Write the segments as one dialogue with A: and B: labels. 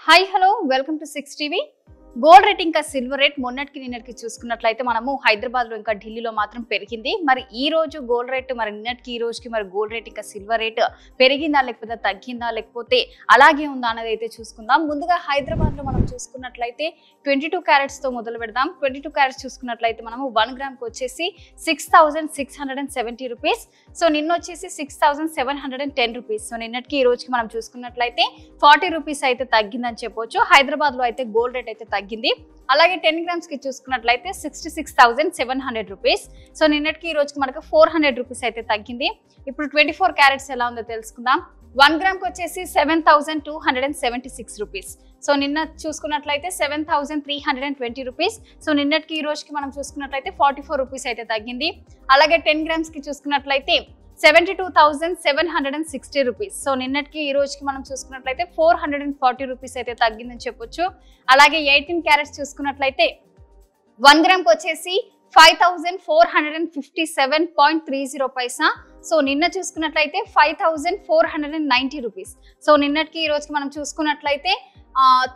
A: Hi hello welcome to 6 TV. Gold rate ఇంకా silver rate మొన్నటికి నిన్నటికి చూసుకున్నట్లయితే మనము హైదరాబాద్ లో ఇంకా ఢిల్లీలో మాత్రం పెరిగింది. మరి ఈ రోజు గోల్డ్ రేట్ మరి నిన్నటికి ఈ రోజుకి మరి గోల్డ్ రేట్ ఇంకా సిల్వర్ రేట్ పెరిగిందా లేకపోతే తగ్గిందా లేకపోతే అలాగే ఉందా అనేది అయితే చూసుకుందాం. ముందుగా హైదరాబాద్ లో మనం చూసుకున్నట్లయితే 22 క్యారెట్స్ తో మొదలు పెడదాం. 22 క్యారెట్స్ చూసుకున్నట్లయితే మనము 1 గ్రామ్ కి వచ్చేసి 6,670 రూపీస్. సో నిన్న వచ్చేసి 6,710 రూపీస్. సో నిన్నటికి ఈ రోజుకి మనం చూసుకున్నట్లయితే 40 రూపీస్ అయితే తగ్గిందని చెప్పొచ్చు. హైదరాబాద్ లో అయితే గోల్డ్ రేట్ అయితే తగ్గింది. అలాగే 10 గ్రామ్స్ కి చూసుకున్నట్లయితే 66,700 రూపీస్. సో నిన్నటికి ఈ రోజుకి మనకు 400 రూపీస్ అయితే తగ్గింది. ఇప్పుడు 24 క్యారెట్స్ ఎలా ఉందో తెలుసుకుందాం. 1 గ్రామ్ కి వచ్చేసి 7,276 రూపీస్. సో నిన్న చూసుకున్నట్లయితే 7,320 రూపీస్. సో నిన్నటికి ఈ రోజుకి మనం చూసుకున్నట్లయితే 44 రూపీస్ అయితే తగ్గింది. అలాగే 10 గ్రామ్స్ కి చూసుకున్నట్లయితే 72,760 రూపీస్. సో నిన్నటికి ఈ రోజుకి మనం చూసుకున్నట్లయితే 440 రూపీస్ అయితే తగ్గిందని చెప్పొచ్చు. అలాగే 18 క్యారెట్స్ చూసుకున్నట్లయితే 1 గ్రామ్ కి వచ్చేసి 5,457.30 పైసా. సో నిన్న చూసుకున్నట్లయితే 5,490 రూపీస్. సో నిన్నటికి ఈ రోజుకి మనం చూసుకున్నట్లయితే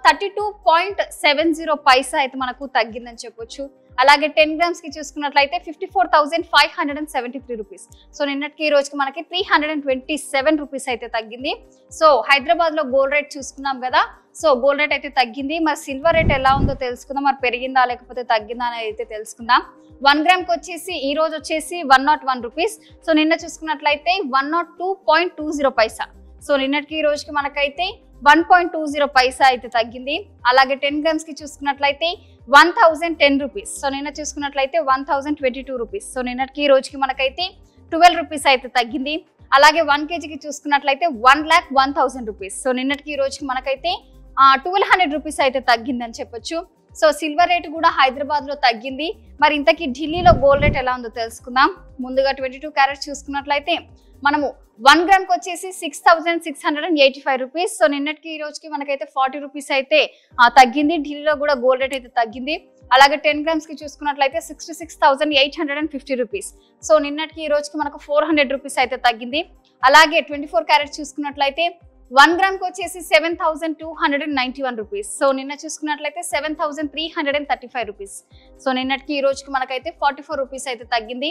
A: 32.70 పైసా అయితే మనకు తగ్గిందని చెప్పొచ్చు. అలాగే 10 గ్రామ్స్ కి చూసుకున్నట్లయితే 54,573 రూపీస్. సో నిన్నటికి ఈ రోజుకి మనకి 327 రూపీస్ అయితే తగ్గింది. సో హైదరాబాద్ లో గోల్డ్ రేట్ చూసుకున్నాం కదా. సో గోల్డ్ రేట్ అయితే తగ్గింది. మరి సిల్వర్ రేట్ ఎలా ఉందో తెలుసుకుందాం. మరి పెరిగిందా లేకపోతే తగ్గిందా అనేది అయితే తెలుసుకుందాం. 1 గ్రామ్ కి వచ్చేసి ఈ రోజు వచ్చేసి 101 రూపీస్. సో నిన్న చూసుకున్నట్లయితే 102.20 పైసా. సో నిన్నటికి ఈ రోజుకి మనకైతే 1.20 పైసా అయితే తగ్గింది. అలాగే 10 గ్రామ్స్ కి చూసుకున్నట్లయితే 1,010 రూపీస్. సో నిన్న చూసుకున్నట్లయితే 1,022 రూపీస్. సో నిన్నటికి ఈ రోజుకి మనకైతే 12 రూపీస్ అయితే తగ్గింది. అలాగే 1 కేజీకి చూసుకున్నట్లయితే 1,01,000 రూపీస్. సో నిన్నటికి ఈ రోజుకి మనకైతే 1,200 రూపీస్ అయితే తగ్గిందని చెప్పొచ్చు. సో సిల్వర్ రేట్ కూడా హైదరాబాద్ లో తగ్గింది. మరి ఇంతకీ ఢిల్లీలో గోల్డ్ రేట్ ఎలా ఉందో తెలుసుకుందాం. ముందుగా 22 క్యారెట్స్ చూసుకున్నట్లయితే మనము 1 గ్రామ్ కి వచ్చేసి 6,685 రూపీస్. సో నిన్నటికి ఈ రోజుకి మనకైతే 40 రూపీస్ అయితే తగ్గింది. ఢిల్లీలో కూడా గోల్డ్ రేట్ అయితే తగ్గింది. అలాగే 10 గ్రామ్స్ కి చూసుకున్నట్లయితే 66,850 రూపీస్. సో నిన్నటికి ఈ రోజుకి మనకు 400 రూపీస్ అయితే తగ్గింది. అలాగే 24 క్యారెట్స్ చూసుకున్నట్లయితే 1 గ్రామ్ కి వచ్చేసి 7,291 రూపీస్. సో నిన్న చూసుకున్నట్లయితే 7,335 రూపీస్. సో నిన్నటికి ఈ రోజుకి మనకైతే 44 రూపీస్ అయితే తగ్గింది.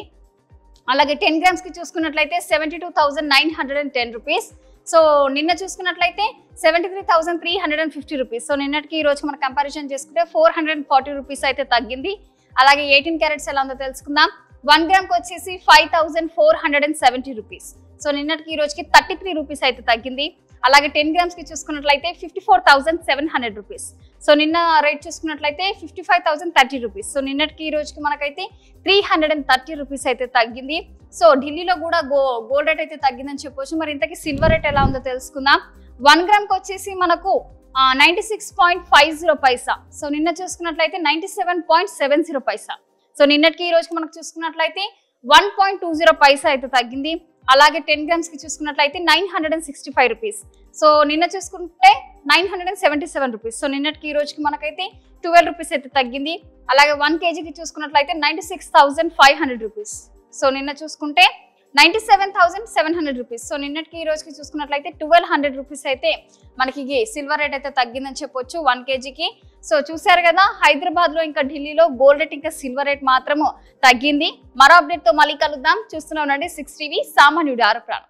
A: అలాగే 10 గ్రామ్స్ కి చూసుకున్నట్లయితే 72,910 రూపీస్. సో నిన్న చూసుకున్నట్లయితే 73,350 రూపీస్. సో నిన్నటికి ఈ రోజు మనం కంపారిజన్ చేసుకుంటే 440 రూపీస్ అయితే తగ్గింది. అలాగే 18 క్యారెట్స్ ఎలా ఉందో తెలుసుకుందాం. 1 గ్రామ్ కి వచ్చేసి 5,470 రూపీస్. సో నిన్నటికి ఈ రోజుకి 33 రూపీస్ అయితే తగ్గింది. అలాగే 10 గ్రామ్స్ కి చూసుకున్నట్లయితే 54,700 రూపీస్. సో నిన్న రేట్ చూసుకున్నట్లయితే 55,030 రూపీస్. సో నిన్నటికి ఈ రోజుకి మనకైతే 330 రూపీస్ అయితే తగ్గింది. సో ఢిల్లీలో కూడా గోల్డ్ రేట్ అయితే తగ్గిందని చెప్పొచ్చు. మరి ఇంతకీ సిల్వర్ రేట్ ఎలా ఉందో తెలుసుకుందాం. 1 గ్రామ్ కి వచ్చేసి మనకు 96.50 పైసా. సో నిన్న చూసుకున్నట్లయితే 97.70 పైసా. సో నిన్నటికి ఈ రోజుకి మనకు చూసుకున్నట్లయితే 1.20 పైసా అయితే తగ్గింది. అలాగే 10 గ్రామ్స్ కి చూసుకున్నట్లయితే 965 రూపీస్. సో నిన్న చూసుకుంటే 977 రూపీస్. సో నిన్నటికి ఈ రోజుకి మనకైతే 12 రూపీస్ అయితే తగ్గింది. అలాగే 1 కేజీకి చూసుకున్నట్లయితే 96,500 రూపీస్. సో నిన్న చూసుకుంటే 97,700 రూపీస్. సో నిన్నటికి ఈ రోజుకి చూసుకున్నట్లయితే 1,200 రూపీస్ అయితే మనకి సిల్వర్ రేట్ అయితే తగ్గిందని చెప్పొచ్చు 1 కేజీకి. సో చూసారు కదా, హైదరాబాద్ లో ఇంకా ఢిల్లీలో గోల్డ్ రేట్ ఇంకా సిల్వర్ రేట్ మాత్రము తగ్గింది. మరో అప్డేట్ తో మళ్ళీ కలుద్దాం. చూస్తూనే ఉండండి 6 టీవీ, సామాన్యుడి ఆరప్రాణం.